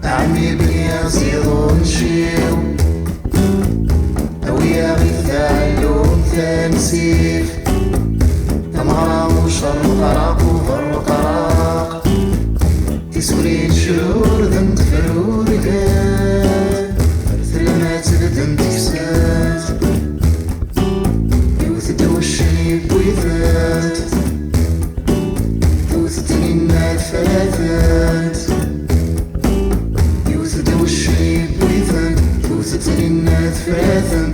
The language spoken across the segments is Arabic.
عمي بليا نزيدو نمشيو هويا غير تعلم تنسيف تمهرة وشر قراق وفر قراق تسولين شرور ذن تفرور كان ثلمات ذن تكسات يوثد وشني بويثات يوثدني النات فلاتات وثتني الناس فاتن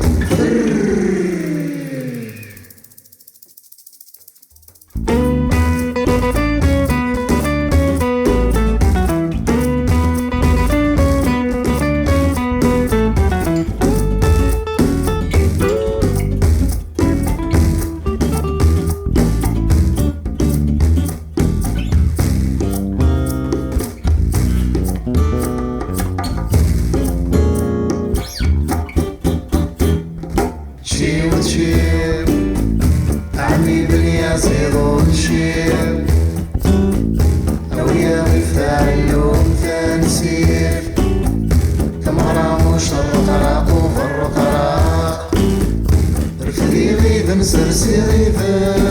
تشيب عمي بليا زيدو نشيب هويا غير تعلم تنسيف تمهرة وشر قراق وفر قراق رفدي غيد نسرسي غيدان